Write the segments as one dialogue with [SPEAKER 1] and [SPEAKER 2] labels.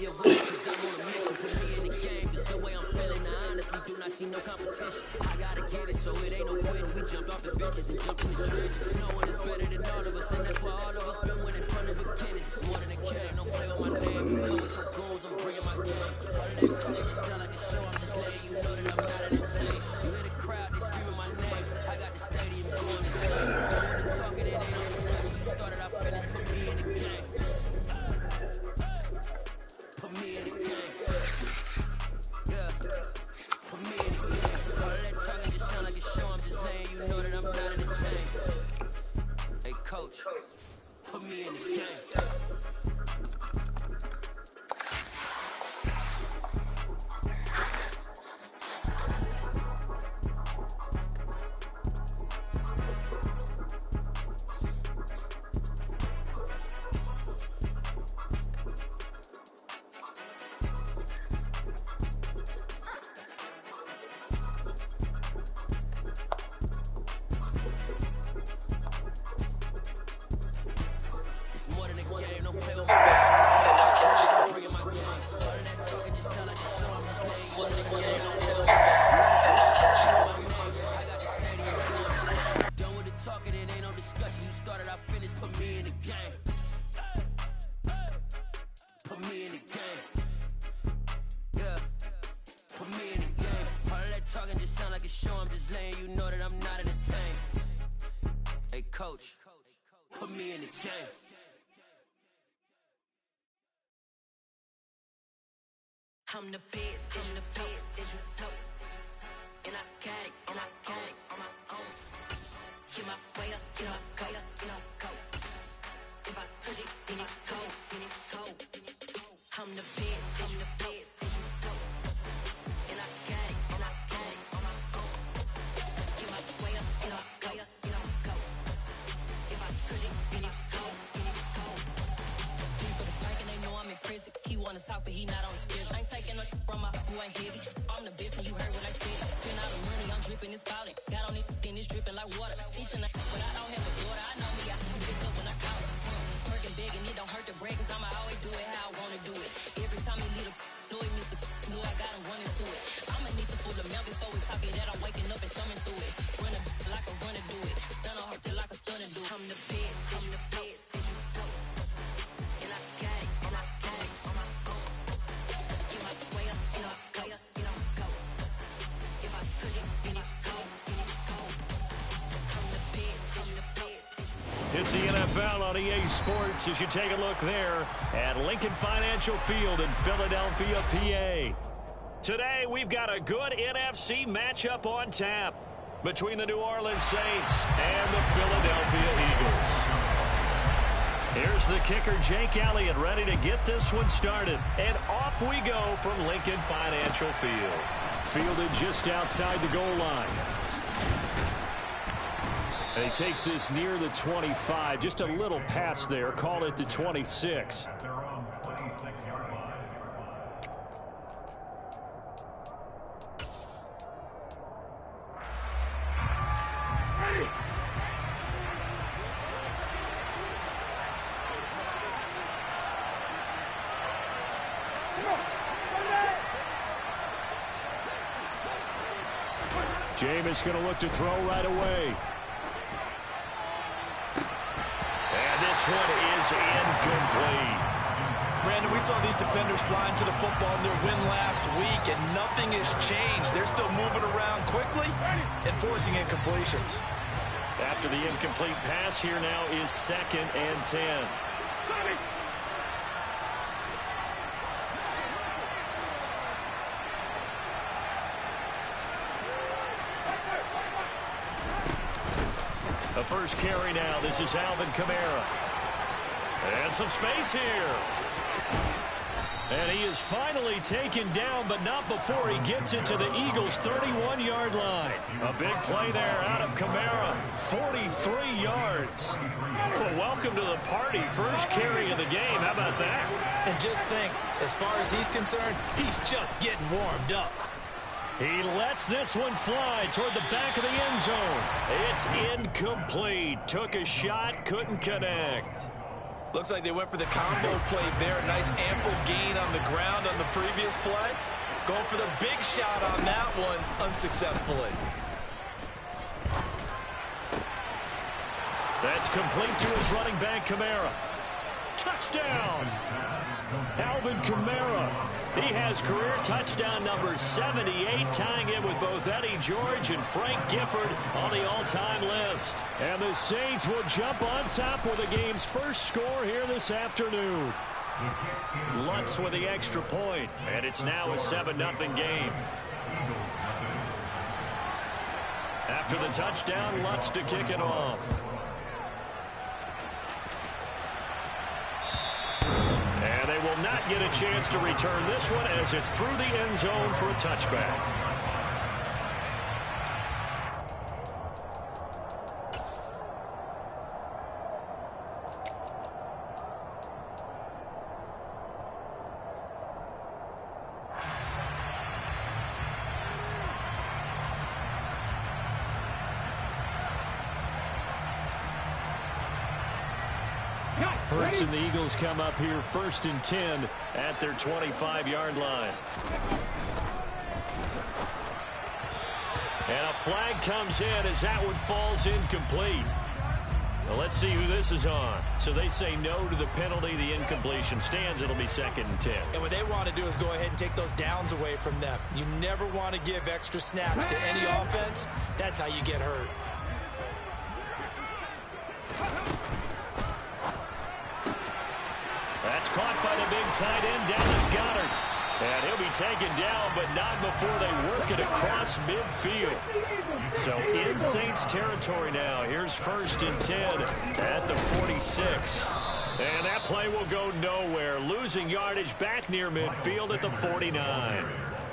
[SPEAKER 1] your way, cause I'm on a mission. Put me in the game, cause the way I'm feeling, I honestly do not see no competition. I gotta get it, so it ain't no quitting. We jumped off the benches and jumped in the trenches. No one is better than all of us, and that's why all of us been winning from the beginning. It's more than a game, don't play with my name. You come with your goals, I'm bringing my game. All of that talking just sound like a show, I'm just letting you know that I'm not entertained. You hear the crowd, they screaming my name. I got the stadium going insane. Done with the talking, it ain't no discussion. You started, I finished, put me in the game. Put me in the game. Yeah. Put me in the game. All of that talking just sound like a show, I'm just letting you know that I'm not entertained. Hey, coach, put me in the game. Coach, put me in the game. I'm the best, I'm the best, as you know. And I got it, and I got it on my own. Get my way up, get my go, go. If I touch it, then it's cold, then it's cold. I'm the best, I'm the best, as you know. And I got it, and I got it on my own. Get my way up, get my go, go. If I touch it, then it's cold, then it's cold. He for the prank and they know I'm in prison. He wanna talk, but he not on the schedule. I ain't taking no from my who ain't heavy. I'm the best and you heard what I said. Spend all the money, I'm dripping, it's falling. Got on it, then it's dripping like water. Teaching that, but I don't have a daughter. I know me, I can pick up when I call it. Working big and it don't hurt to break, cause I'ma always do it how I wanna do it. Every time he lead a do it, Mr. Knew I got him running to it. I'ma need to pull the mail before we talk it that I'm waking up and thumbing through it. Running like a runner do it. Stun on her till like a stunner do. I'm the best, I'm the best, as you know. And I got it, and I got it on my own. Get my way up, and I go, go. If I touch it, then it's cold, then it's cold. I'm the best, I'm the best.
[SPEAKER 2] It's the NFL on EA Sports as you take a look there at Lincoln Financial Field in Philadelphia, PA. Today, we've got a good NFC matchup on tap between the New Orleans Saints and the Philadelphia Eagles. Here's the kicker, Jake Elliott, ready to get this one started. And off we go from Lincoln Financial Field. Fielded just outside the goal line. And he takes this near the 25. Just a little pass there. Call it the 26. Jameis going to look to throw right away. And this one is incomplete.
[SPEAKER 3] Brandon, we saw these defenders flying to the football in their win last week, and nothing has changed. They're still moving around quickly and forcing incompletions.
[SPEAKER 2] After the incomplete pass, here now is 2nd and 10. The first carry now. This is Alvin Kamara. And some space here. And he is finally taken down, but not before he gets it to the Eagles' 31-yard line. A big play there out of Kamara. 43 yards. Well, welcome to the party. First carry of the game. How about that?
[SPEAKER 3] And just think, as far as he's concerned, he's just getting warmed up.
[SPEAKER 2] He lets this one fly toward the back of the end zone. It's incomplete. Took a shot, couldn't connect.
[SPEAKER 3] Looks like they went for the combo play there. A nice ample gain on the ground on the previous play. Going for the big shot on that one unsuccessfully.
[SPEAKER 2] That's complete to his running back, Kamara. Touchdown! Alvin Kamara. He has career touchdown number 78, tying it with both Eddie George and Frank Gifford on the all-time list. And the Saints will jump on top with the game's first score here this afternoon. Lutz with the extra point, and it's now a 7-0 game. After the touchdown, Lutz to kick it off. And they will not get a chance to return this one as it's through the end zone for a touchback. Hurts and the Eagles come up here 1st and 10 at their 25-yard line. And a flag comes in as that one falls incomplete. Well, let's see who this is on. So they say no to the penalty. The incompletion stands. It'll be 2nd and 10.
[SPEAKER 3] And what they want to do is go ahead and take those downs away from them. You never want to give extra snaps to any offense. That's how you get hurt.
[SPEAKER 2] That's caught by the big tight end, Dallas Goedert. And he'll be taken down, but not before they work it across midfield. So in Saints territory now. Here's 1st and 10 at the 46. And that play will go nowhere. Losing yardage back near midfield at the 49.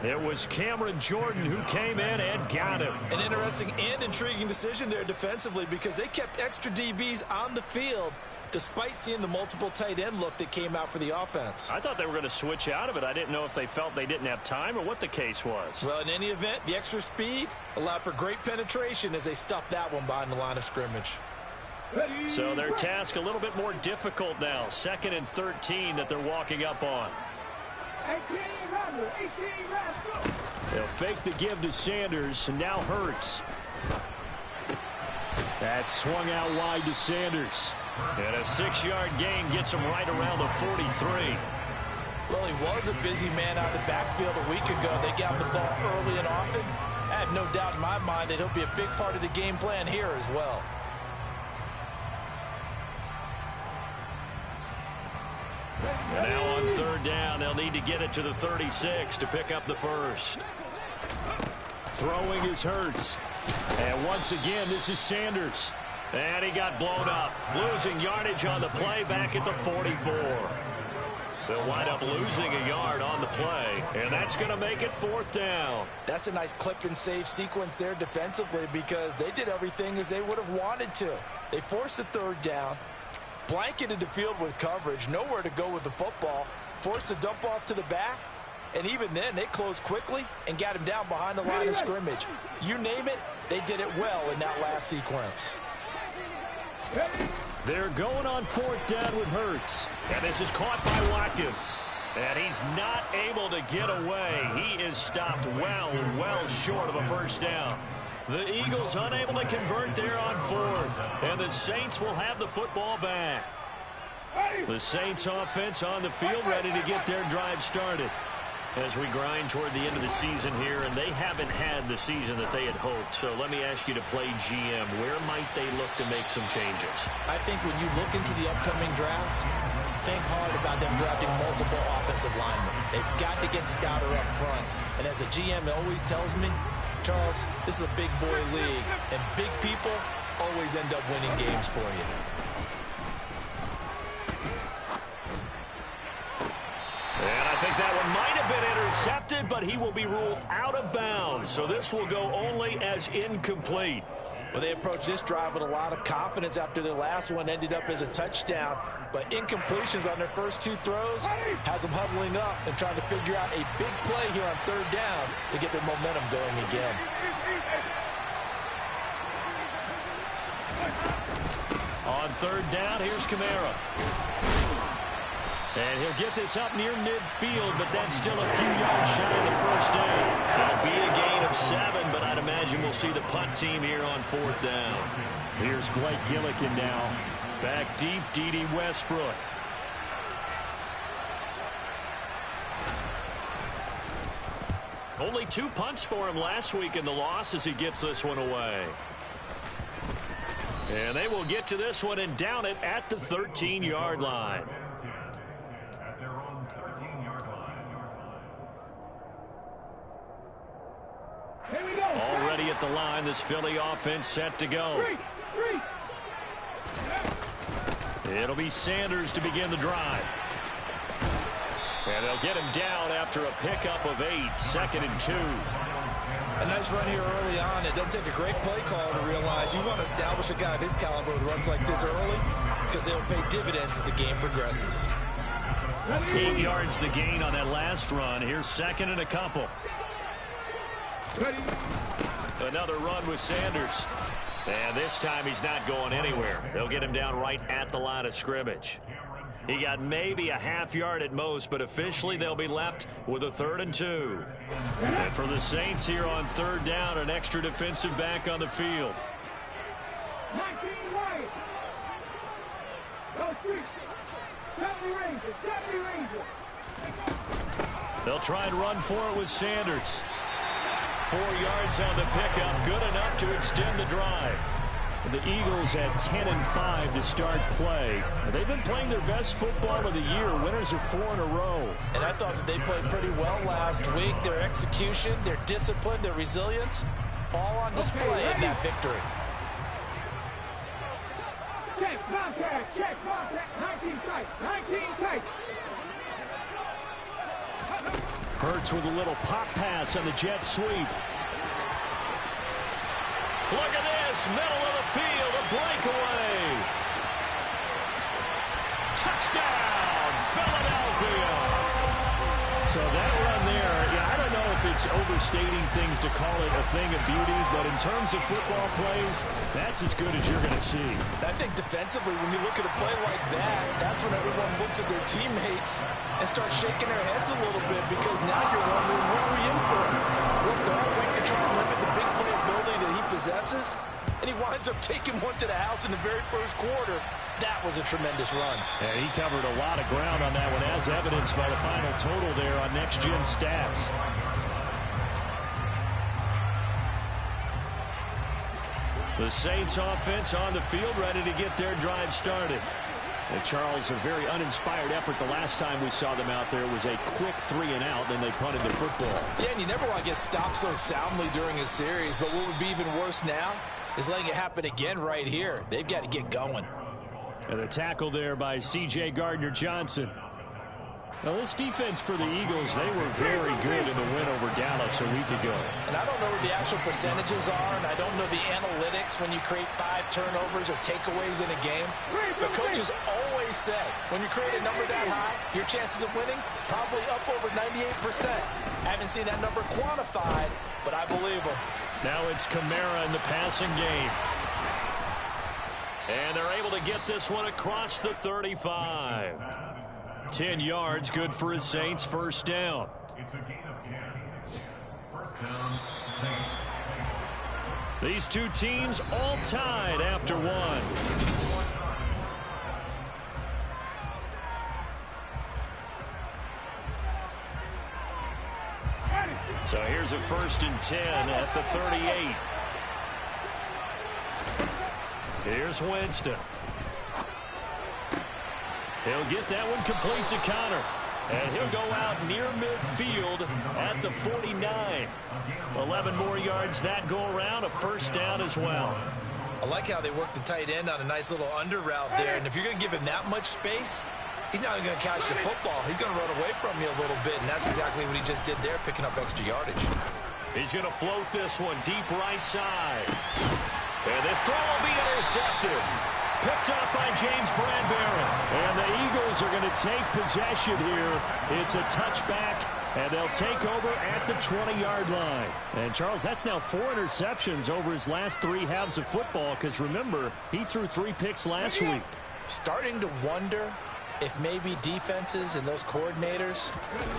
[SPEAKER 2] It was Cameron Jordan who came in and got him.
[SPEAKER 3] An interesting and intriguing decision there defensively because they kept extra DBs on the field despite seeing the multiple tight end look that came out for the offense.
[SPEAKER 2] I thought they were going to switch out of it. I didn't know if they felt they didn't have time or what the case was.
[SPEAKER 3] Well, in any event, the extra speed allowed for great penetration as they stuffed that one behind the line of scrimmage.
[SPEAKER 2] So their task a little bit more difficult now. 2nd and 13 that they're walking up on. They'll fake the give to Sanders, and now Hurts. That's swung out wide to Sanders. And a 6-yard gain gets him right around the 43.
[SPEAKER 3] Well, he was a busy man out of the backfield a week ago. They got the ball early and often. I have no doubt in my mind that he'll be a big part of the game plan here as well.
[SPEAKER 2] And now on 3rd down, they'll need to get it to the 36 to pick up the first. Throwing is Hurts. And once again, this is Sanders. And he got blown up. Losing yardage on the play back at the 44. They'll wind up losing a yard on the play. And that's going to make it 4th down.
[SPEAKER 3] That's a nice clip and save sequence there defensively because they did everything as they would have wanted to. They forced the 3rd down. Blanketed the field with coverage, nowhere to go with the football, forced to dump off to the back, and even then they closed quickly and got him down behind the line of scrimmage. You name it, they did it well in that last sequence.
[SPEAKER 2] They're going on 4th down with Hurts, and this is caught by Watkins. And he's not able to get away. He is stopped well short of a 1st down. The Eagles unable to convert there on 4th. And the Saints will have the football back. The Saints offense on the field ready to get their drive started. As we grind toward the end of the season here, and they haven't had the season that they had hoped. So let me ask you to play GM. Where might they look to make some changes?
[SPEAKER 3] I think when you look into the upcoming draft, think hard about them drafting multiple offensive linemen. They've got to get stouter up front. And as a GM always tells me, Charles, this is a big boy league, and big people always end up winning games for you.
[SPEAKER 2] And I think that one might have been intercepted, but he will be ruled out of bounds. So this will go only as incomplete.
[SPEAKER 3] Well, they approached this drive with a lot of confidence after their last one ended up as a touchdown. But incompletions on their first 2 throws has them huddling up and trying to figure out a big play here on 3rd down to get their momentum going again.
[SPEAKER 2] On third down, here's Kamara. And he'll get this up near midfield, but that's still a few yards shy of the first down. It'll be a gain of 7, but I'd imagine we'll see the punt team here on fourth down. Here's Blake Gillikin now. Back deep, D.D. Westbrook. Only 2 punts for him last week in the loss as he gets this one away. And they will get to this one and down it at the 13-yard line. Already at the line, this Philly offense set to go. It'll be Sanders to begin the drive. And they'll get him down after a pickup of 8, 2nd and 2.
[SPEAKER 3] A nice run here early on. It doesn't take a great play call to realize you want to establish a guy of his caliber with runs like this early because they'll pay dividends as the game progresses.
[SPEAKER 2] 8 yards the gain on that last run. Here's 2nd and a couple. Another run with Sanders. And this time he's not going anywhere. They'll get him down right at the line of scrimmage. He got maybe a half yard at most, but officially they'll be left with a 3rd and 2. And for the Saints here on third down, an extra defensive back on the field. They'll try and run for it with Sanders. 4 yards on the pickup, good enough to extend the drive. The Eagles at 10-5 to start play. They've been playing their best football of the year. Winners of 4 in a row.
[SPEAKER 3] And I thought that they played pretty well last week. Their execution, their discipline, their resilience, all on display in that victory.
[SPEAKER 4] Check contact, 19 tight, 19 tight.
[SPEAKER 2] Hurts with a little pop pass on the jet sweep. Look at this, middle of the field, a breakaway. Touchdown, Philadelphia. So that run there, I don't know if it's overstating things to call it a thing of beauty, but in terms of football plays, that's as good as you're going to see.
[SPEAKER 3] I think defensively, when you look at a play like that, that's when everyone looks at their teammates and starts shaking their heads a little bit because now you're wondering, what are we in for? Worked all week to try and limit the big play ability that he possesses, and he winds up taking one to the house in the very first quarter. That was a tremendous run.
[SPEAKER 2] And he covered a lot of ground on that one, as evidenced by the final total there on Next Gen Stats. The Saints offense on the field, ready to get their drive started. And Charles, a very uninspired effort the last time we saw them out there. It was a quick 3 and out, then they punted the football.
[SPEAKER 3] Yeah, and you never want to get stopped so soundly during a series, but what would be even worse now is letting it happen again right here. They've got to get going.
[SPEAKER 2] And a tackle there by C.J. Gardner-Johnson. Now, this defense for the Eagles, they were very good in the win over Dallas a week ago.
[SPEAKER 3] And I don't know what the actual percentages are, and I don't know the analytics when you create 5 turnovers or takeaways in a game. But coaches always say, when you create a number that high, your chances of winning probably up over 98%. I haven't seen that number quantified, but I believe them.
[SPEAKER 2] Now it's Kamara in the passing game. And they're able to get this one across the 35. 10 yards, good for his Saints, first down.
[SPEAKER 5] It's a gain of 10. First down, Saints.
[SPEAKER 2] These two teams all tied after one. So here's a 1st and 10 at the 38. Here's Winston. He'll get that one complete to Connor. And he'll go out near midfield at the 49. 11 more yards that go around, a first down as well.
[SPEAKER 3] I like how they work the tight end on a nice little under route there. And if you're going to give him that much space, he's not going to catch the football. He's going to run away from you a little bit, and that's exactly what he just did there, picking up extra yardage.
[SPEAKER 2] He's going to float this one deep right side. And this throw will be intercepted. Picked up by James Bradbury. And the Eagles are going to take possession here. It's a touchback And they'll take over at the 20-yard line. And, Charles, that's now 4 interceptions over his last 3 halves of football because, remember, he threw 3 picks last week.
[SPEAKER 3] Starting to wonder if maybe defenses and those coordinators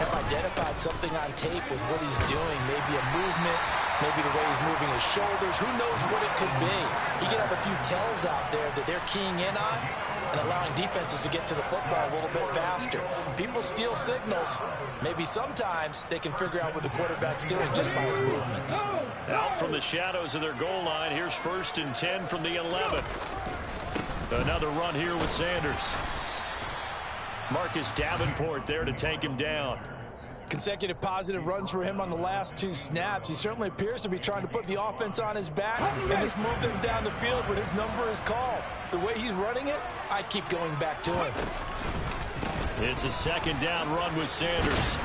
[SPEAKER 3] have identified something on tape with what he's doing. Maybe a movement, maybe the way he's moving his shoulders. Who knows what it could be? He could have a few tells out there that they're keying in on and allowing defenses to get to the football a little bit faster. People steal signals. Maybe sometimes they can figure out what the quarterback's doing just by his movements.
[SPEAKER 2] Out from the shadows of their goal line, here's 1st and 10 from the 11. Another run here with Sanders. Marcus Davenport there to take him down.
[SPEAKER 3] Consecutive positive runs for him on the last 2 snaps. He certainly appears to be trying to put the offense on his back and just move them down the field when his number is called. The way he's running it, I keep going back to him.
[SPEAKER 2] It's a 2nd down run with Sanders.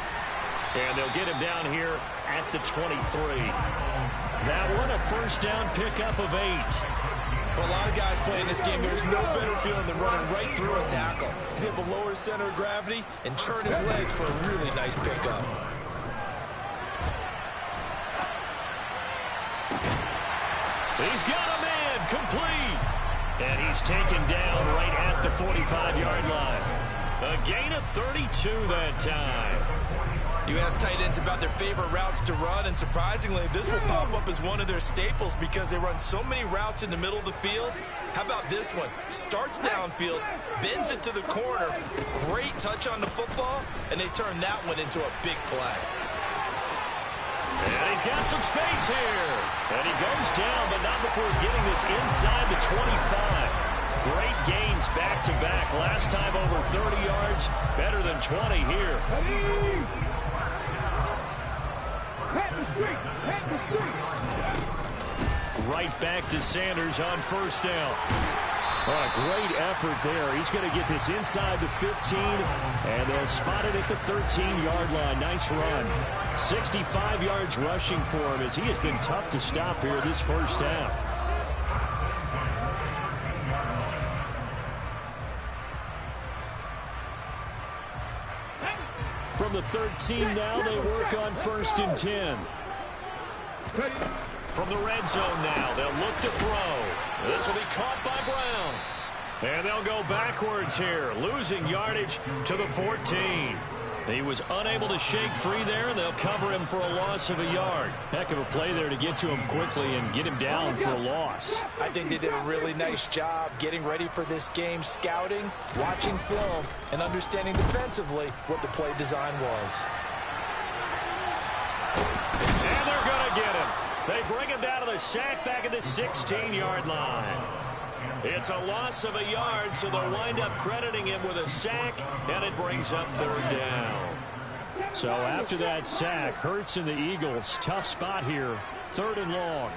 [SPEAKER 2] And they'll get him down here at the 23. That one a 1st down pickup of 8.
[SPEAKER 3] For a lot of guys playing this game, there's no better feeling than running right through a tackle. He's able to lower his center of gravity and turn his legs for a really nice pickup.
[SPEAKER 2] He's got a man complete. And he's taken down right at the 45-yard line. A gain of 32 that time.
[SPEAKER 3] You ask tight ends about their favorite routes to run, and surprisingly, this will pop up as one of their staples because they run so many routes in the middle of the field. How about this one? Starts downfield, bends it to the corner, great touch on the football, and they turn that one into a big play.
[SPEAKER 2] And he's got some space here. And he goes down, but not before getting this inside the 25. Great gains back-to-back. Last time over 30 yards, better than 20 here. Right back to Sanders on 1st down. Oh, a great effort there. He's going to get this inside the 15, and they'll spot it at the 13-yard line. Nice run. 65 yards rushing for him as he has been tough to stop here this 1st half. From the 13 now, they work on 1st and 10. From the red zone now, they'll look to throw. This will be caught by Brown. And they'll go backwards here, losing yardage to the 14. He was unable to shake free there, and they'll cover him for a loss of a yard. Heck of a play there to get to him quickly and get him down for a loss.
[SPEAKER 3] I think they did a really nice job getting ready for this game, scouting, watching film, and understanding defensively what the play design was.
[SPEAKER 2] And they're going to get him. They bring him down to the sack back at the 16-yard line. It's a loss of a yard, so they'll wind up crediting him with a sack, and it brings up 3rd down. So after that sack, Hurts and the Eagles, tough spot here, 3rd and long.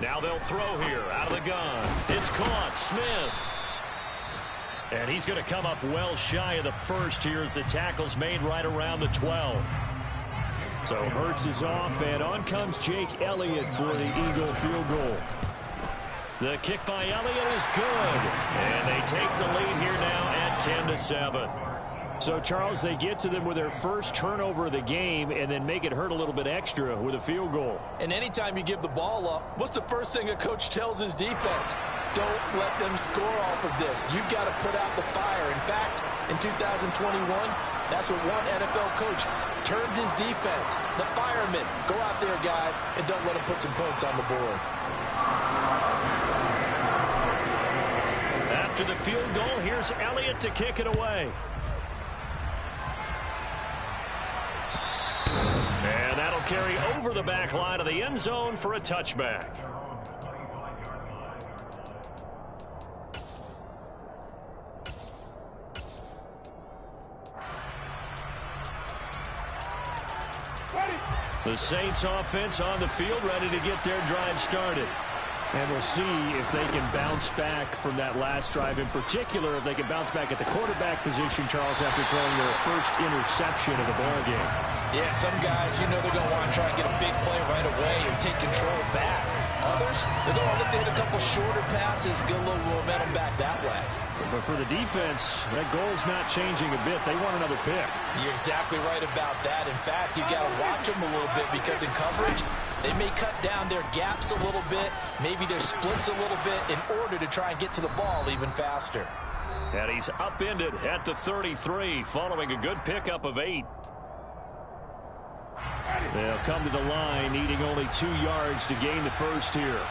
[SPEAKER 2] Now they'll throw here out of the gun. It's caught. Smith. And he's going to come up well shy of the 1st here as the tackle's made right around the 12. So Hurts is off, and on comes Jake Elliott for the Eagle field goal. The kick by Elliott is good, and they take the lead here now at 10-7. So, Charles, they get to them with their first turnover of the game and then make it hurt a little bit extra with a field goal.
[SPEAKER 3] And anytime you give the ball up, what's the first thing a coach tells his defense? Don't let them score off of this. You've got to put out the fire. In fact, in 2021, that's what one NFL coach termed his defense. The firemen. Go out there, guys, and don't let them put some points on the board.
[SPEAKER 2] After the field goal, here's Elliott to kick it away. And that'll carry over the back line of the end zone for a touchback. The Saints offense on the field, ready to get their drive started. And we'll see if they can bounce back from that last drive. In particular, if they can bounce back at the quarterback position, Charles, after throwing their first interception of the ball game.
[SPEAKER 3] Yeah, some guys, you know they're going to want to try and get a big play right away and take control back. Others, they're going to look to hit a couple shorter passes, get a little momentum back that way.
[SPEAKER 2] But for the defense, that goal's not changing a bit. They want another pick.
[SPEAKER 3] You're exactly right about that. In fact, you got to watch them a little bit because in coverage, they may cut down their gaps a little bit, maybe their splits a little bit in order to try and get to the ball even faster.
[SPEAKER 2] And he's upended at the 33 following a good pickup of 8. They'll come to the line needing only 2 yards to gain the first here.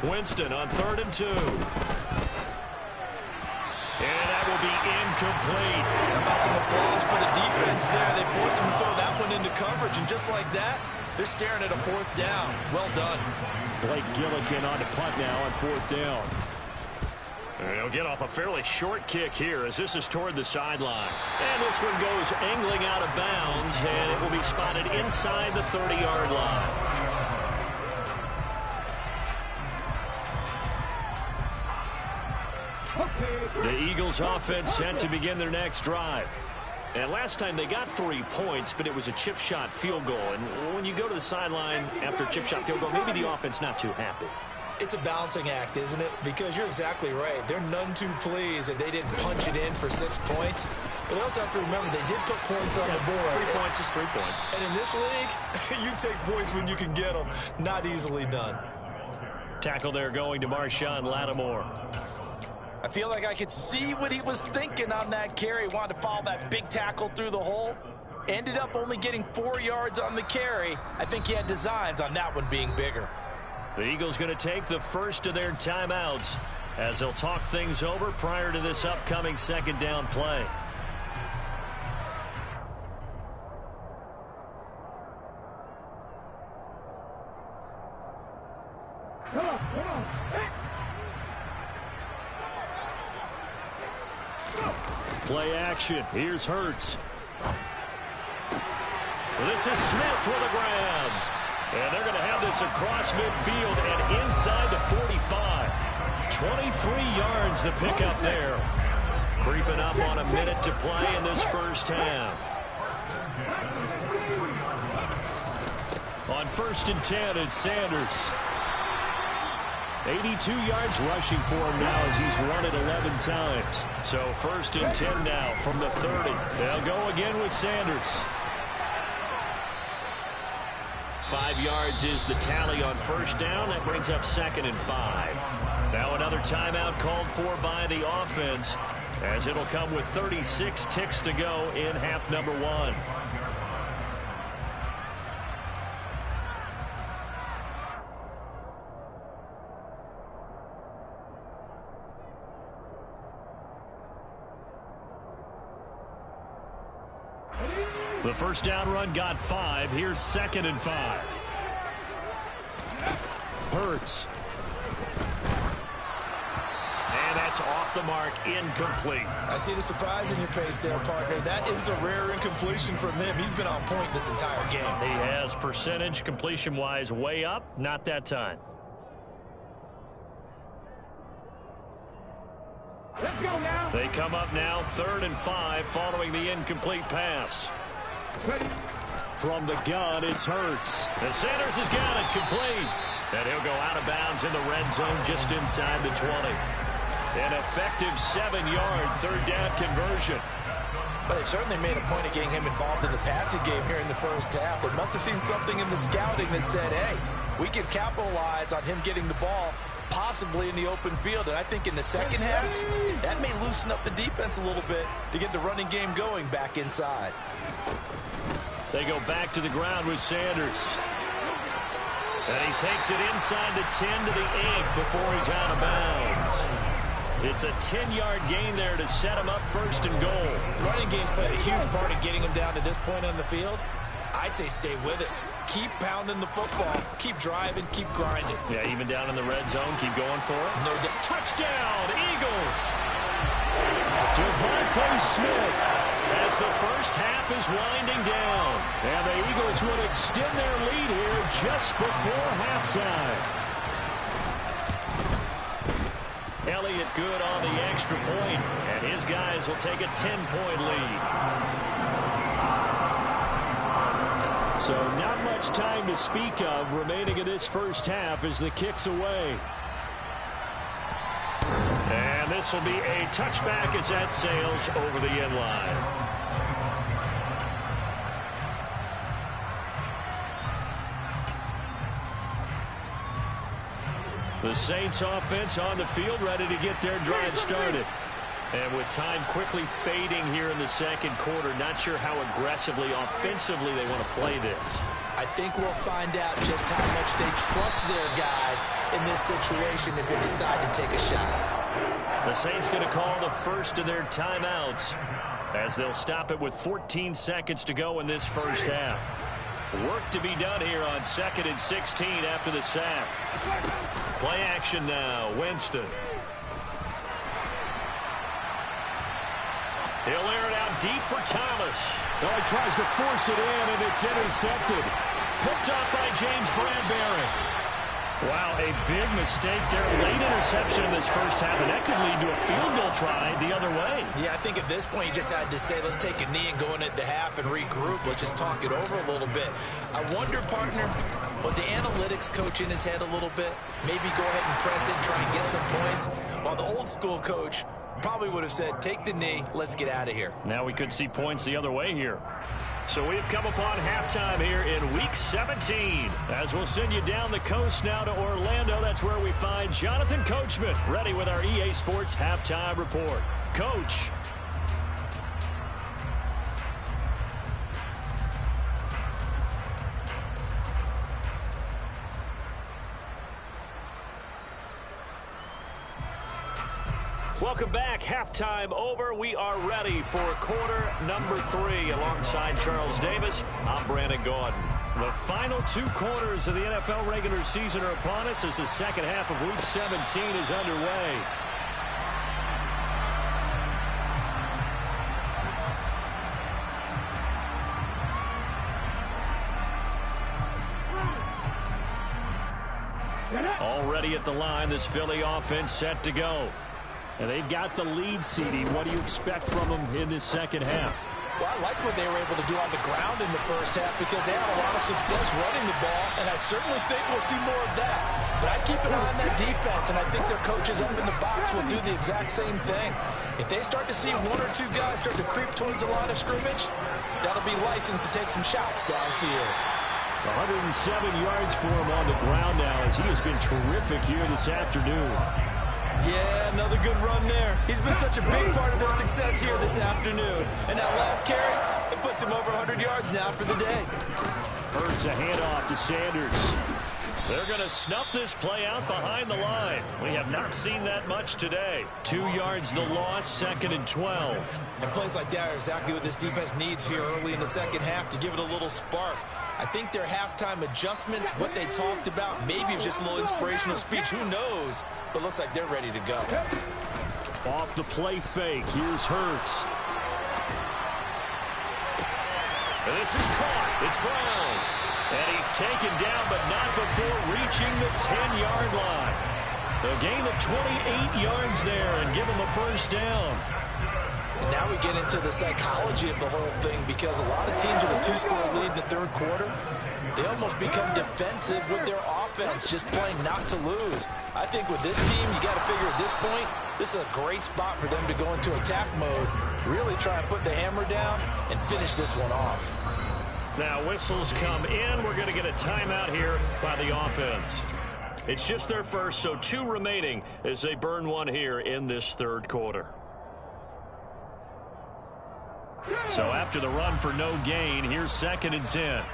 [SPEAKER 2] Winston on 3rd and 2. And that will be incomplete.
[SPEAKER 3] How about some applause for the defense there? They forced him to throw that one into coverage, and just like that, they're staring at a 4th down. Well done.
[SPEAKER 2] Blake Gillikin on to punt now on 4th down. And he'll get off a fairly short kick here as this is toward the sideline. And this one goes angling out of bounds, and it will be spotted inside the 30-yard line. The Eagles offense set to begin their next drive. And last time they got 3 points, but it was a chip shot field goal. And when you go to the sideline after a chip shot field goal, maybe the offense not too happy.
[SPEAKER 3] It's a balancing act, isn't it? Because you're exactly right. They're none too pleased that they didn't punch it in for 6 points. But they also have to remember they did put points on the board.
[SPEAKER 2] 3 points is 3 points.
[SPEAKER 3] And in this league, you take points when you can get them. Not easily done.
[SPEAKER 2] Tackle there going to Marshawn Lattimore.
[SPEAKER 3] I feel like I could see what he was thinking on that carry. Wanted to follow that big tackle through the hole. Ended up only getting 4 yards on the carry. I think he had designs on that one being bigger.
[SPEAKER 2] The Eagles going to take the first of their timeouts as they'll talk things over prior to this upcoming 2nd down play. Play action. Here's Hurts. This is Smith with a grab. And they're going to have this across midfield and inside the 45. 23 yards the pickup there. Creeping up on a minute to play in this first half. On 1st and 10, it's Sanders. 82 yards rushing for him now as he's run it 11 times. So 1st and 10 now from the 30. They'll go again with Sanders. 5 yards is the tally on 1st down. That brings up 2nd and 5. Now another timeout called for by the offense as it'll come with 36 ticks to go in half number 1. The 1st down run got 5. Here's 2nd and 5. Hurts. And that's off the mark, incomplete.
[SPEAKER 3] I see the surprise in your face there, partner. That is a rare incompletion from him. He's been on point this entire game.
[SPEAKER 2] He has percentage completion-wise way up. Not that time.
[SPEAKER 4] Let's go now.
[SPEAKER 2] They come up now 3rd and 5 following the incomplete pass. From the gun, it's Hurts. And Sanders has got it complete. And he'll go out of bounds in the red zone just inside the 20. An effective 7-yard 3rd down conversion.
[SPEAKER 3] But they certainly made a point of getting him involved in the passing game here in the first half. They must have seen something in the scouting that said, hey, we can capitalize on him getting the ball possibly in the open field. And I think in the second half, that may loosen up the defense a little bit to get the running game going back inside.
[SPEAKER 2] They go back to the ground with Sanders. And he takes it inside the 10 to the 8 before he's out of bounds. It's a 10-yard gain there to set him up 1st and goal.
[SPEAKER 3] The running game's played a huge part in getting him down to this point on the field. I say stay with it. Keep pounding the football. Keep driving. Keep grinding.
[SPEAKER 2] Yeah, even down in the red zone, keep going for it.
[SPEAKER 3] No doubt.
[SPEAKER 2] Touchdown, Eagles! Devontae Smith as the first half is winding down. And the Eagles would extend their lead here just before halftime. Elliott good on the extra point, and his guys will take a 10-point lead. So not much time to speak of remaining in this first half as the kick's away. And this will be a touchback as that sails over the end line. The Saints offense on the field, ready to get their drive started. And with time quickly fading here in the second quarter, not sure how aggressively, offensively they want to play this.
[SPEAKER 3] I think we'll find out just how much they trust their guys in this situation if they decide to take a shot.
[SPEAKER 2] The Saints going to call the first of their timeouts as they'll stop it with 14 seconds to go in this first half. Work to be done here on 2nd and 16 after the sack. Play action now. Winston. He'll air it out deep for Thomas.
[SPEAKER 6] Oh, he tries to force it in, and it's intercepted.
[SPEAKER 2] Picked off by James Bradbury. Wow, a big mistake there. Late interception in this first half, and that could lead to a field goal try the other way.
[SPEAKER 3] Yeah, I think at this point you just had to say, let's take a knee and go into the half and regroup. Let's just talk it over a little bit. I wonder, partner, was the analytics coach in his head a little bit? Maybe go ahead and press it and try and get some points? While the old school coach probably would have said, take the knee, let's get out of here.
[SPEAKER 2] Now we could see points the other way here. So we've come upon halftime here in Week 17. As we'll send you down the coast now to Orlando, that's where we find Jonathan Coachman, ready with our EA Sports Halftime Report. Coach. Welcome back. Halftime over. We are ready for quarter number 3 alongside Charles Davis. I'm Brandon Gordon. The final 2 quarters of the NFL regular season are upon us as the second half of Week 17 is underway. Already at the line, this Philly offense set to go. And they've got the lead seeding. What do you expect from them in this second half?
[SPEAKER 3] Well, I like what they were able to do on the ground in the first half because they had a lot of success running the ball, and I certainly think we'll see more of that. But I keep an eye on that defense, and I think their coaches up in the box will do the exact same thing. If they start to see 1 or 2 guys start to creep towards the line of scrimmage, that'll be licensed to take some shots downfield.
[SPEAKER 2] 107 yards for him on the ground now as he has been terrific here this afternoon.
[SPEAKER 3] Yeah, another good run there. He's been such a big part of their success here this afternoon. And that last carry, it puts him over 100 yards now for the day.
[SPEAKER 2] Hurts a handoff to Sanders. They're going to snuff this play out behind the line. We have not seen that much today. 2 yards the loss, 2nd and 12.
[SPEAKER 3] And plays like that are exactly what this defense needs here early in the second half to give it a little spark. I think their halftime adjustments, what they talked about, maybe it was just a little inspirational speech. Who knows? But looks like they're ready to go.
[SPEAKER 2] Off the play fake. Here's Hurts. And this is caught. It's Brown. And he's taken down, but not before reaching the 10-yard line. A gain of 28 yards there and give him a first down.
[SPEAKER 3] And now we get into the psychology of the whole thing because a lot of teams with a 2-score lead in the third quarter, they almost become defensive with their offense, just playing not to lose. I think with this team, you got to figure at this point, this is a great spot for them to go into attack mode, really try and put the hammer down and finish this one off.
[SPEAKER 2] Now whistles come in. We're going to get a timeout here by the offense. It's just their first, so 2 remaining as they burn one here in this third quarter. So after the run for no gain, here's 2nd and 10.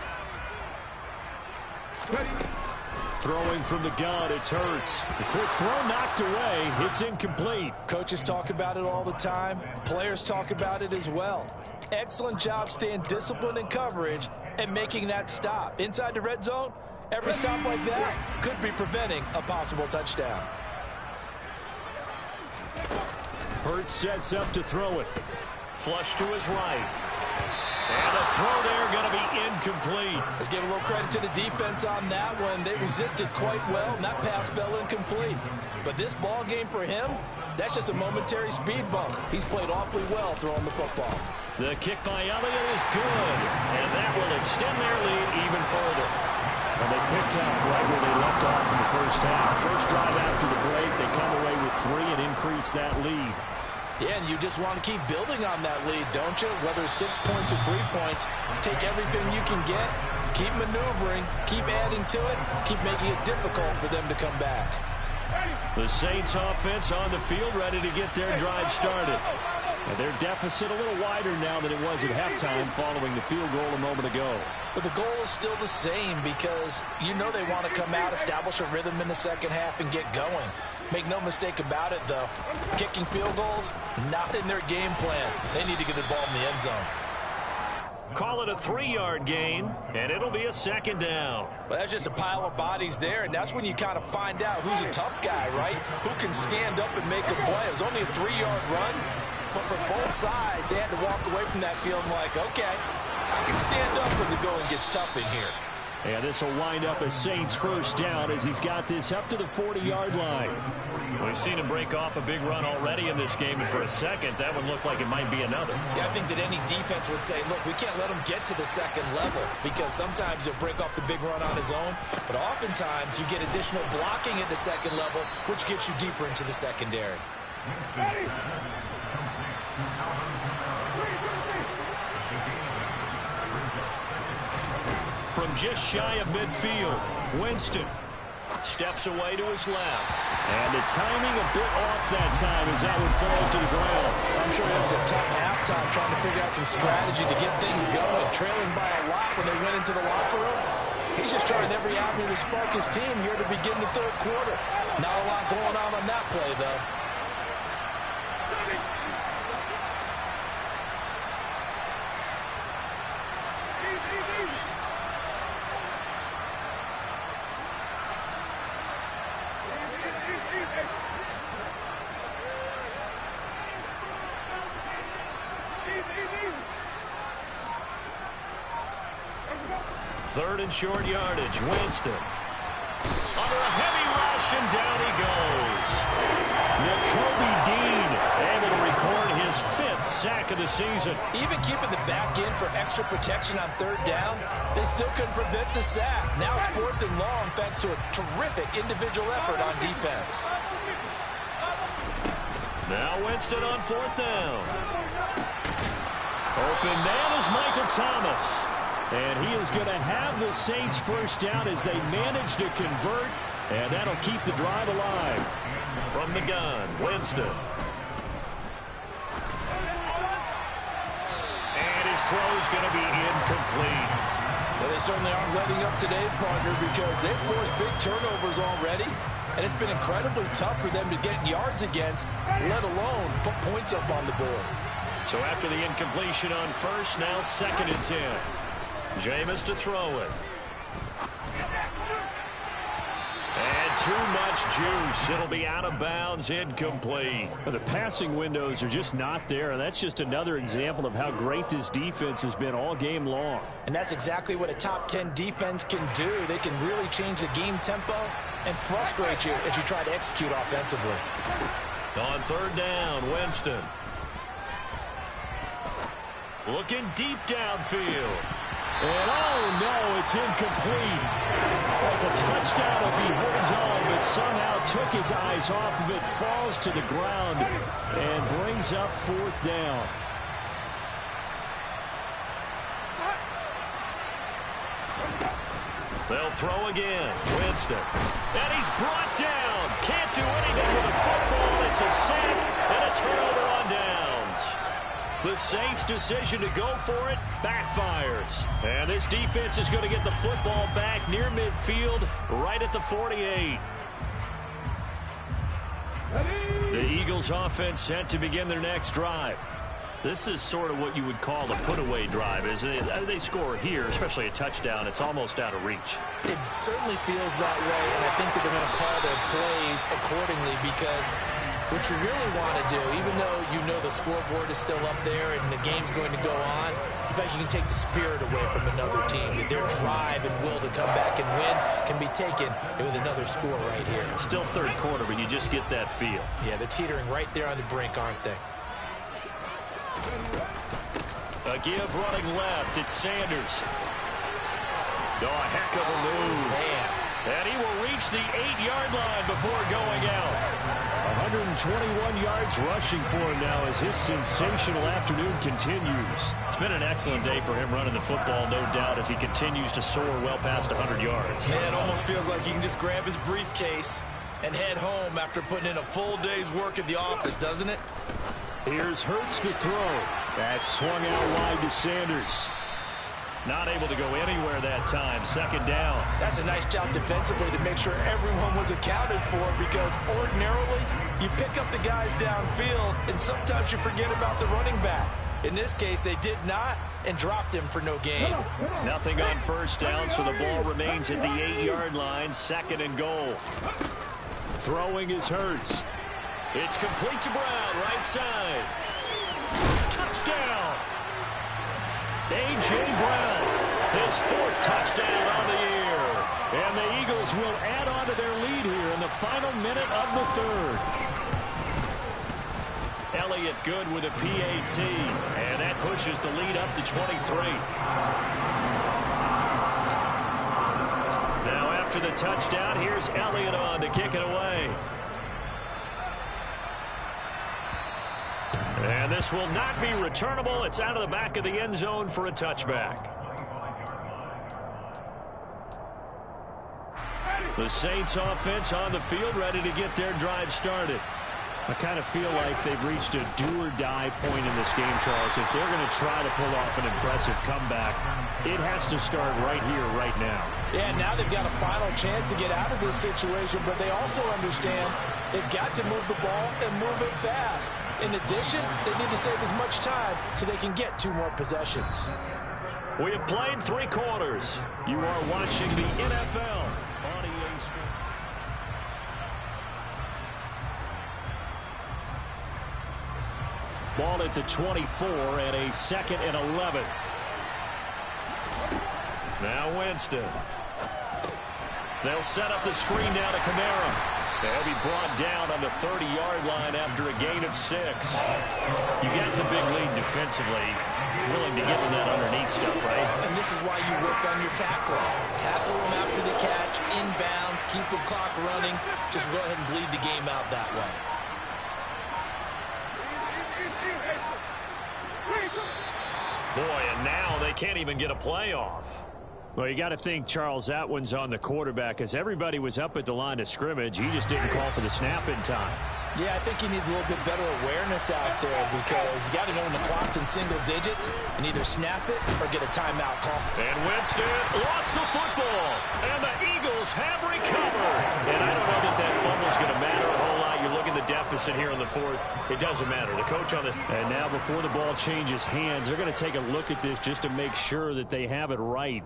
[SPEAKER 2] Throwing from the gun, it's Hurts. The quick throw knocked away. It's incomplete.
[SPEAKER 3] Coaches talk about it all the time. Players talk about it as well. Excellent job staying disciplined in coverage and making that stop. Inside the red zone, every stop like that could be preventing a possible touchdown.
[SPEAKER 2] Hurts sets up to throw it. Flush to his right. And a throw there going to be incomplete.
[SPEAKER 3] Let's give a little credit to the defense on that one. They resisted quite well, and that pass fell incomplete. But this ball game for him, that's just a momentary speed bump. He's played awfully well throwing the football.
[SPEAKER 2] The kick by Elliott is good, and that will extend their lead even further.
[SPEAKER 6] Well, they picked up right where they left off in the first half. First drive after the break, they come away with 3 and increase that lead.
[SPEAKER 3] Yeah, and you just want to keep building on that lead, don't you? Whether 6 points or 3 points, take everything you can get, keep maneuvering, keep adding to it, keep making it difficult for them to come back.
[SPEAKER 2] The Saints offense on the field ready to get their drive started. And their deficit a little wider now than it was at halftime following the field goal a moment ago.
[SPEAKER 3] But the goal is still the same because you know they want to come out, establish a rhythm in the second half, and get going. Make no mistake about it, though. Kicking field goals, not in their game plan. They need to get involved in the end zone.
[SPEAKER 2] Call it a 3-yard gain, and it'll be a second down.
[SPEAKER 3] Well, that's just a pile of bodies there, and that's when you kind of find out who's a tough guy, right? Who can stand up and make a play. It was only a 3-yard run, but for both sides, they had to walk away from that feeling like, okay, I can stand up when the going gets tough in here.
[SPEAKER 2] And this will wind up a Saints first down as he's got this up to the 40-yard line. We've seen him break off a big run already in this game, and for a second, that one looked like it might be another.
[SPEAKER 3] Yeah, I think that any defense would say, look, we can't let him get to the second level because sometimes he'll break off the big run on his own, but oftentimes you get additional blocking at the second level, which gets you deeper into the secondary.
[SPEAKER 2] From just shy of midfield, Winston steps away to his left. And the timing a bit off that time as that one falls to the ground.
[SPEAKER 3] I'm sure it was a tough halftime trying to figure out some strategy to get things going, trailing by a lot when they went into the locker room. He's just trying every avenue to spark his team here to begin the third quarter. Not a lot going on that play, though.
[SPEAKER 2] Third and short yardage, Winston. Under a heavy rush, and down he goes. Nakobe Dean able to record his 5th sack of the season.
[SPEAKER 3] Even keeping the back in for extra protection on third down, they still couldn't prevent the sack. Now it's 4th and long thanks to a terrific individual effort on defense.
[SPEAKER 2] Now Winston on 4th down. Open man is Michael Thomas. And he is going to have the Saints first down as they manage to convert, and that'll keep the drive alive. From the gun, Winston. And his throw is going to be incomplete.
[SPEAKER 3] Well, they certainly aren't letting up today, partner, because they've forced big turnovers already, and it's been incredibly tough for them to get yards against, let alone put points up on the board.
[SPEAKER 2] So after the incompletion on first, now 2nd and 10. Jameis to throw it. And too much juice. It'll be out of bounds, incomplete.
[SPEAKER 6] Well, the passing windows are just not there, and that's just another example of how great this defense has been all game long.
[SPEAKER 3] And that's exactly what a top 10 defense can do. They can really change the game tempo and frustrate you as you try to execute offensively.
[SPEAKER 2] On 3rd down, Winston. Looking deep downfield. And oh no, it's incomplete. It's a touchdown if he holds on, but somehow took his eyes off of it, falls to the ground, and brings up 4th down. They'll throw again. Winston. And he's brought down. Can't do anything with the football. It's a sack and a turnover on downs. The Saints' decision to go for it backfires. And this defense is going to get the football back near midfield, right at the 48. The Eagles' offense set to begin their next drive. This is sort of what you would call a put-away drive. As they score here, especially a touchdown, it's almost out of reach.
[SPEAKER 3] It certainly feels that way, and I think that they're going to call their plays accordingly because What you really want to do, even though you know the scoreboard is still up there and the game's going to go on, in fact, you can take the spirit away from another team. That their drive and will to come back and win can be taken with another score right here.
[SPEAKER 2] Still third quarter, but you just get that feel.
[SPEAKER 3] Yeah, they're teetering right there on the brink, aren't they?
[SPEAKER 2] A give running left. It's Sanders. Oh, a heck of a move.
[SPEAKER 3] Man.
[SPEAKER 2] And he will reach the 8-yard line before going out.
[SPEAKER 6] 121 yards rushing for him now as his sensational afternoon continues.
[SPEAKER 2] It's been an excellent day for him running the football, no doubt, as he continues to soar well past 100 yards.
[SPEAKER 3] Yeah, it almost feels like he can just grab his briefcase and head home after putting in a full day's work at the office, doesn't it?
[SPEAKER 6] Here's Hurts to throw. That's swung out wide to Sanders.
[SPEAKER 2] Not able to go anywhere that time. Second down.
[SPEAKER 3] That's a nice job defensively to make sure everyone was accounted for, because ordinarily you pick up the guys downfield and sometimes you forget about the running back. In this case, they did not and dropped him for no gain.
[SPEAKER 2] Nothing on first down, so the ball remains at the 8-yard line. Second and goal.
[SPEAKER 6] Throwing is Hurts.
[SPEAKER 2] It's complete to Brown, right side. Touchdown! A.J. Brown, his 4th touchdown on the year.
[SPEAKER 6] And the Eagles will add on to their lead here in the final minute of the third.
[SPEAKER 2] Elliott good with a PAT, and that pushes the lead up to 23. Now after the touchdown, here's Elliott on to kick it away. And this will not be returnable. It's out of the back of the end zone for a touchback. The Saints offense on the field, ready to get their drive started.
[SPEAKER 6] I kind of feel like they've reached a do-or-die point in this game, Charles. If they're going to try to pull off an impressive comeback, it has to start right here, right now.
[SPEAKER 3] Yeah, now they've got a final chance to get out of this situation, but they also understand they've got to move the ball and move it fast. In addition, they need to save as much time so they can get 2 more possessions.
[SPEAKER 2] We have played 3 quarters. You are watching the NFL on EA Sports.
[SPEAKER 6] Ball at the 24 and a 2nd and 11.
[SPEAKER 2] Now Winston. They'll set up the screen now to Kamara. They'll be brought down on the 30-yard line after a gain of 6. You got the big lead defensively. Willing to give them that underneath stuff, right?
[SPEAKER 3] And this is why you work on your tackling. Tackle them after the catch, inbounds, keep the clock running. Just go ahead and bleed the game out that way.
[SPEAKER 2] Boy, and now they can't even get a playoff.
[SPEAKER 6] Well, you got to think, Charles, that one's on the quarterback, as everybody was up at the line of scrimmage. He just didn't call for the snap in time.
[SPEAKER 3] Yeah, I think he needs a little bit better awareness out there, because you got to know when the clock's in single digits and either snap it or get a timeout call.
[SPEAKER 2] And Winston lost the football, and the Eagles have recovered. And I don't know that that fumble's going to matter a whole lot. You look at the deficit here in the 4th. It doesn't matter. The coach on this.
[SPEAKER 6] And now before the ball changes hands, they're going to take a look at this just to make sure that they have it right.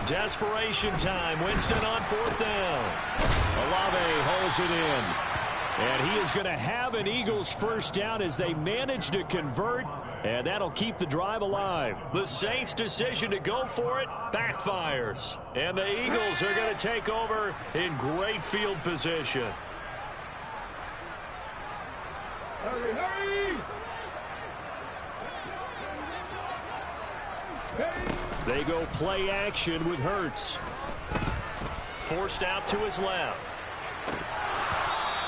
[SPEAKER 2] Desperation time. Winston on 4th down.
[SPEAKER 6] Olave holds it in. And he is going to have an Eagles first down as they manage to convert. And that'll keep the drive alive.
[SPEAKER 2] The Saints' decision to go for it backfires. And the Eagles are going to take over in great field position.
[SPEAKER 4] Hurry, hurry!
[SPEAKER 6] They go play action with Hurts.
[SPEAKER 2] Forced out to his left.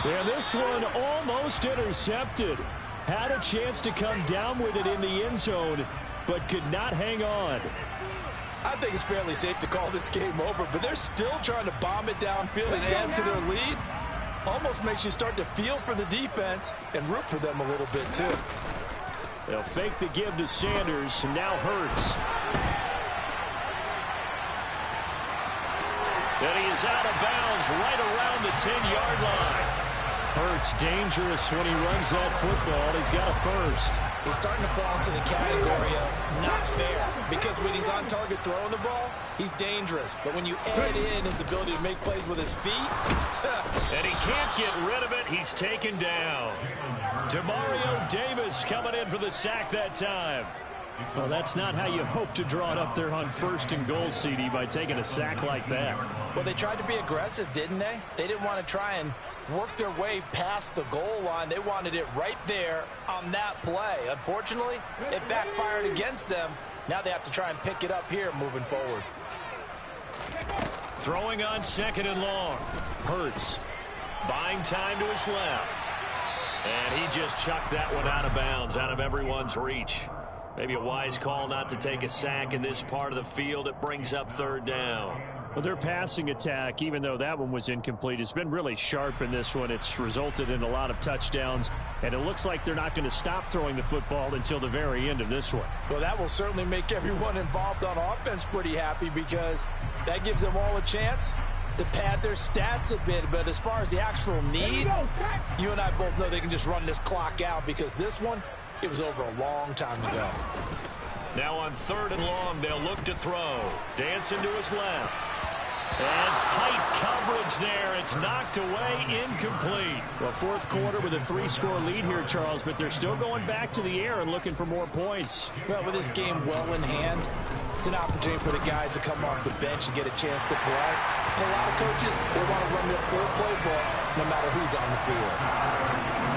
[SPEAKER 6] And this one almost intercepted. Had a chance to come down with it in the end zone, but could not hang on.
[SPEAKER 3] I think it's fairly safe to call this game over, but they're still trying to bomb it downfield and add to their lead. Almost makes you start to feel for the defense and root for them a little bit, too.
[SPEAKER 6] They'll fake the give to Sanders, and now Hurts.
[SPEAKER 2] And he is out of bounds right around the 10-yard line.
[SPEAKER 6] Hurts dangerous when he runs that football. He's got a first.
[SPEAKER 3] He's starting to fall into the category of not fair, because when he's on target throwing the ball, he's dangerous. But when you add in his ability to make plays with his feet,
[SPEAKER 2] and he can't get rid of it, he's taken down. Demario Davis coming in for the sack that time.
[SPEAKER 6] Well, that's not how you hope to draw it up there on 1st and goal, CD, by taking a sack like that.
[SPEAKER 3] Well, they tried to be aggressive, didn't they? They didn't want to try and work their way past the goal line. They wanted it right there on that play. Unfortunately, it backfired against them. Now they have to try and pick it up here moving forward.
[SPEAKER 2] Throwing on 2nd and long. Hurts buying time to his left. And he just chucked that one out of bounds, out of everyone's reach. Maybe a wise call not to take a sack in this part of the field. It brings up 3rd down.
[SPEAKER 6] Well, their passing attack, even though that one was incomplete, has been really sharp in this one. It's resulted in a lot of touchdowns, and it looks like they're not going to stop throwing the football until the very end of this one.
[SPEAKER 3] Well, that will certainly make everyone involved on offense pretty happy, because that gives them all a chance to pad their stats a bit. But as far as the actual need, you and I both know they can just run this clock out, because this one, it was over a long time ago.
[SPEAKER 2] Now on 3rd and long, they'll look to throw. Dancing to his left. And tight coverage there. It's knocked away, incomplete.
[SPEAKER 6] Well, 4th quarter with a 3-score lead here, Charles, but they're still going back to the air and looking for more points.
[SPEAKER 3] Well, with this game well in hand, it's an opportunity for the guys to come off the bench and get a chance to play. And a lot of coaches, they want to run their full playbook no matter who's on the field.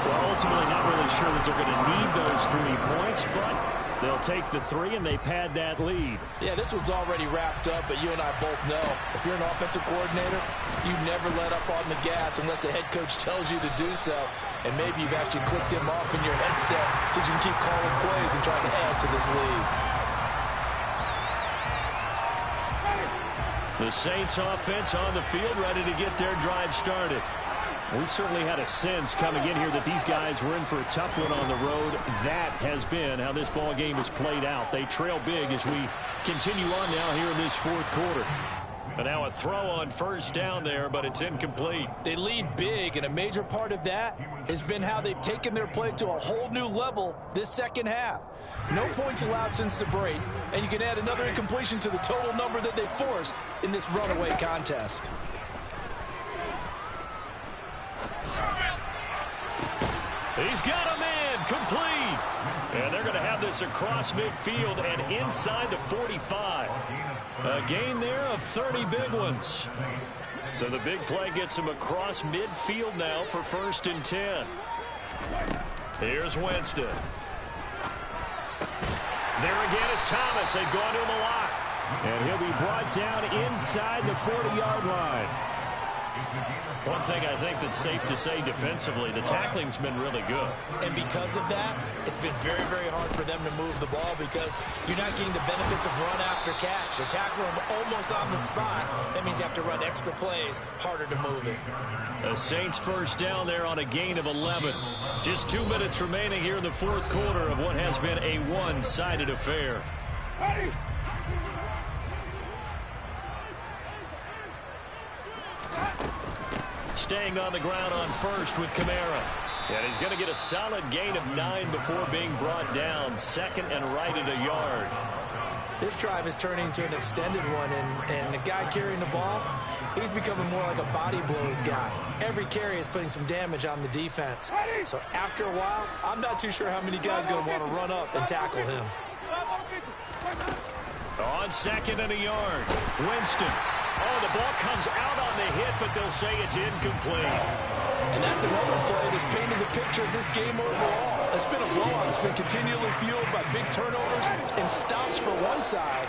[SPEAKER 6] Well, ultimately not really sure that they're going to need those 3 points, but they'll take the 3 and they pad that lead.
[SPEAKER 3] Yeah, this one's already wrapped up, but you and I both know if you're an offensive coordinator, you never let up on the gas unless the head coach tells you to do so. And maybe you've actually clicked him off in your headset so you can keep calling plays and trying to add to this lead.
[SPEAKER 2] The Saints offense on the field, ready to get their drive started.
[SPEAKER 6] We certainly had a sense coming in here that these guys were in for a tough one on the road. That has been how this ball game has played out. They trail big as we continue on now here in this 4th quarter.
[SPEAKER 2] And now a throw on 1st down there, but it's incomplete.
[SPEAKER 3] They lead big, and a major part of that has been how they've taken their play to a whole new level this 2nd half. No points allowed since the break, and you can add another incompletion to the total number that they forced in this runaway contest.
[SPEAKER 2] He's got him in, complete. And they're going to have this across midfield and inside the 45. A gain there of 30 big ones. So the big play gets him across midfield now for 1st and 10. Here's Winston. There again is Thomas. They've gone to him a lot.
[SPEAKER 6] And he'll be brought down inside the 40-yard line.
[SPEAKER 2] One thing I think that's safe to say defensively, the tackling's been really good.
[SPEAKER 3] And because of that, it's been very, very hard for them to move the ball, because you're not getting the benefits of run after catch. They're tackling them almost on the spot. That means you have to run extra plays, harder to move it.
[SPEAKER 2] The Saints 1st down there on a gain of 11. Just 2 minutes remaining here in the 4th quarter of what has been a one-sided affair.
[SPEAKER 4] Ready?
[SPEAKER 2] Staying on the ground on 1st with Kamara. And he's going to get a solid gain of 9 before being brought down. 2nd and right at a yard.
[SPEAKER 3] This drive is turning into an extended one, and the guy carrying the ball, he's becoming more like a body blows guy. Every carry is putting some damage on the defense. So after a while, I'm not too sure how many guys are going to want to run up and tackle him.
[SPEAKER 2] On 2nd and a yard, Winston. Oh, the ball comes out on the hit, but they'll say it's incomplete.
[SPEAKER 3] And that's another play that's painted the picture of this game overall. It's been a blowout. It's been continually fueled by big turnovers and stops for one side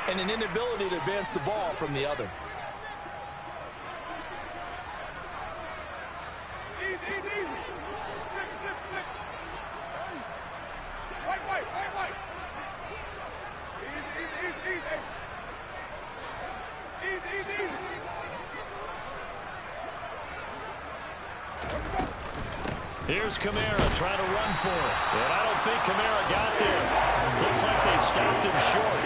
[SPEAKER 3] and an inability to advance the ball from the other.
[SPEAKER 2] Here's Kamara trying to run for it. And I don't think Kamara got there. Looks like they stopped him short.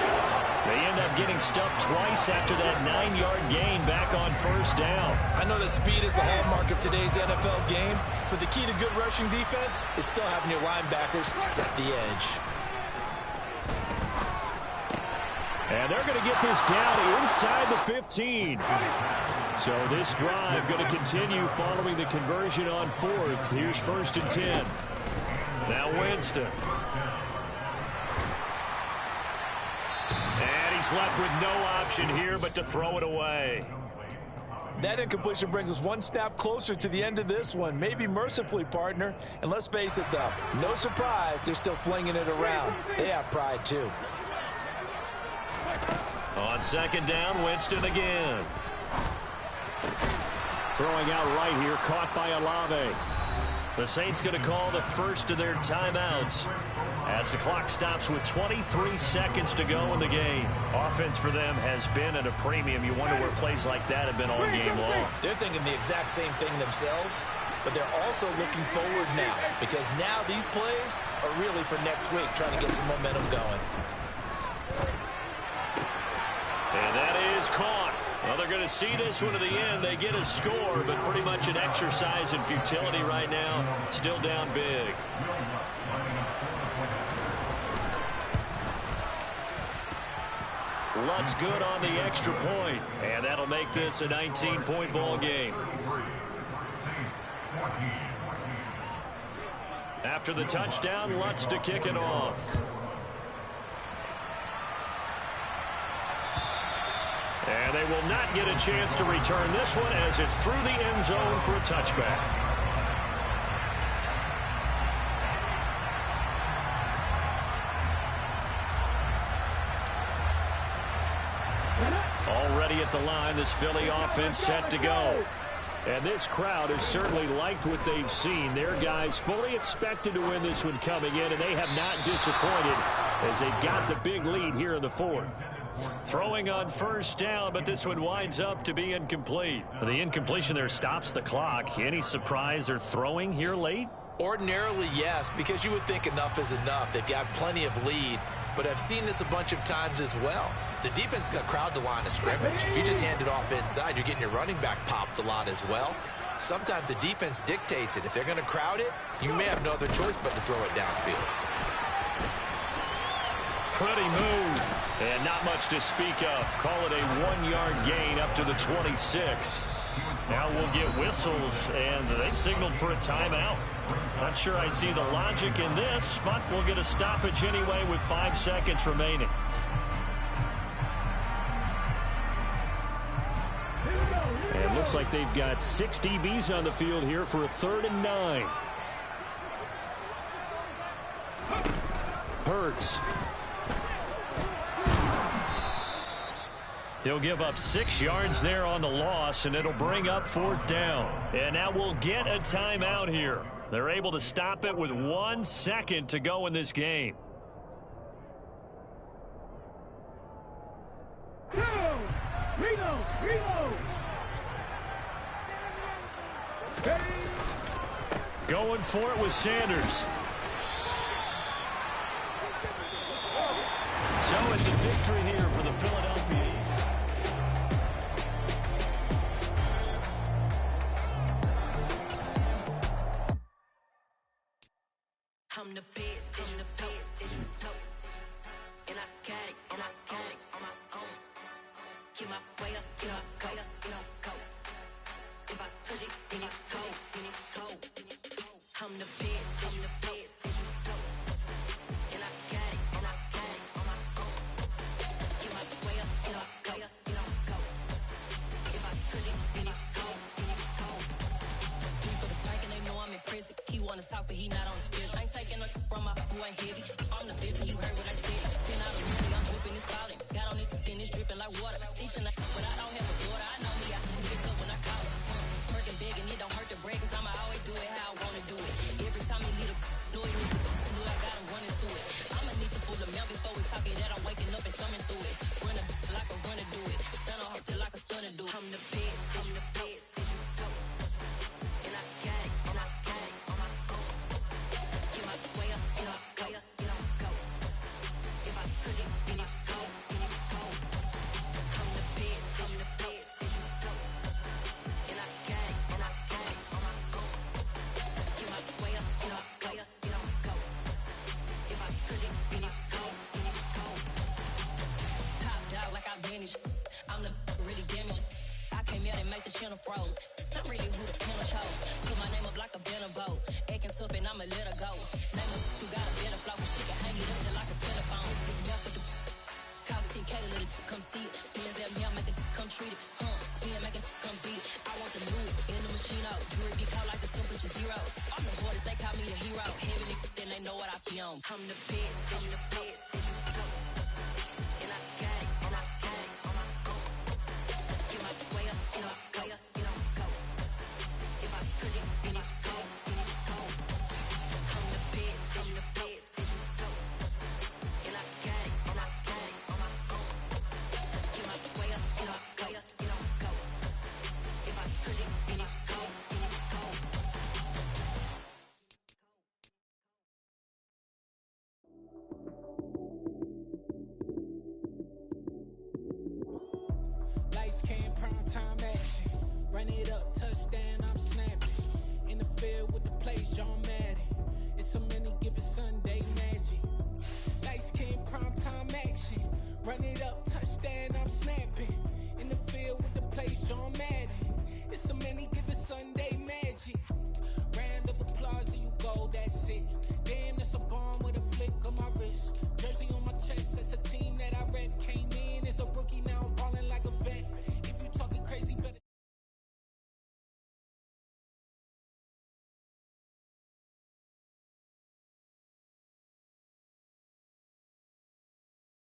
[SPEAKER 6] They end up getting stuffed twice after that 9-yard gain back on first down.
[SPEAKER 3] I know that speed is the hallmark of today's NFL game, but the key to good rushing defense is still having your linebackers set the edge.
[SPEAKER 6] And they're going to get this down inside the 15. So this drive going to continue following the conversion on fourth. Here's 1st and 10. Now Winston. And he's left with no option here but to throw it away.
[SPEAKER 3] That incompletion brings us one snap closer to the end of this one. Maybe mercifully, partner. And let's face it, though, no surprise, they're still flinging it around. They have pride, too.
[SPEAKER 2] On 2nd down, Winston again.
[SPEAKER 6] Throwing out right here, caught by Olave.
[SPEAKER 2] The Saints going to call the first of their timeouts as the clock stops with 23 seconds to go in the game. Offense for them has been at a premium. You wonder where plays like that have been all game long.
[SPEAKER 3] They're thinking the exact same thing themselves, but they're also looking forward now because now these plays are really for next week, trying to get some momentum going.
[SPEAKER 2] And that is caught. Well, they're going to see this one to the end. They get a score, but pretty much an exercise in futility right now. Still down big. Lutz good on the extra point, and that'll make this a 19-point ball game. After the touchdown, Lutz to kick it off. And they will not get a chance to return this one as it's through the end zone for a touchback. Already at the line, this Philly offense set to go. And this crowd has certainly liked what they've seen. Their guys fully expected to win this one coming in, and they have not disappointed as they've got the big lead here in the fourth. Throwing on first down, but this one winds up to be incomplete. The incompletion there stops the clock. Any surprise they're throwing here late?
[SPEAKER 3] Ordinarily, yes, because you would think enough is enough. They've got plenty of lead, but I've seen this a bunch of times as well. The defense is going to crowd the line of scrimmage. If you just hand it off inside, you're getting your running back popped a lot as well. Sometimes the defense dictates it. If they're going to crowd it, you may have no other choice but to throw it downfield.
[SPEAKER 2] Pretty move, and not much to speak of. Call it a 1-yard gain up to the 26. Now we'll get whistles, and they've signaled for a timeout. Not sure I see the logic in this, but we'll get a stoppage anyway with 5 seconds remaining.
[SPEAKER 6] And looks like they've got 6 DBs on the field here for a 3rd and 9. Hurts.
[SPEAKER 2] He'll give up 6 yards there on the loss, and it'll bring up 4th down. And now we'll get a timeout here. They're able to stop it with 1 second to go in this game. Going for it with Sanders. So it's a victory here for the Philadelphia Eagles.
[SPEAKER 1] I'm the best, I'm the best, and I got it, and I got it on my own. Get my way up, get up, go, go. If I touch it, then it's cold, then it's cold. I'm the best, I'm the best, and I got it, and I got it on my own. Get my way up, get up, go, go. If I touch it, then it's cold, then it's cold. We for the park and they know I'm impressive. He wanna talk, but he not on the schedule. I ain't taking no from my boy heavy. I'm the bitch and you heard what I said. Spin out a really, I'm dripping, it's clouding. Got on it, then it's dripping like water. Teaching, but I don't have a daughter. I know me, I can pick up when I call it. Working big and it don't hurt. channel froze. I'm really who the panel chose. Put my name up like a banner boat. Acting tough and I'ma let her go. Name her who got a better flow. She can hang it up just like a telephone. Cost 10K to let it come see it. Hands at me, I make it come treat it. Spin, make it come beat it. I want the move in the machine out. Jewelry be called like the temperature zero. I'm the hardest, they call me the hero. Heavily, then they know what I be on. I'm the best, I'm the best, and you know. And I got it, and I got it on my own. Get my way up, and I go, and I go. If I touch it, then it's cold, then it's cold. I'm the best, I'm the best, and you know. And I got it, and I got it on my own. Get my way up, and I go, and I go. If I touch it, then it's cold, then it's cold.
[SPEAKER 7] Lights came, prime time action. Run it up, touchdown, I'm snapping. In the field with the plays, John Madden. It's so many given Sunday magic. Lights came, prime time action. Run it up, touchdown, I'm snapping. In the field with the plays, John Madden.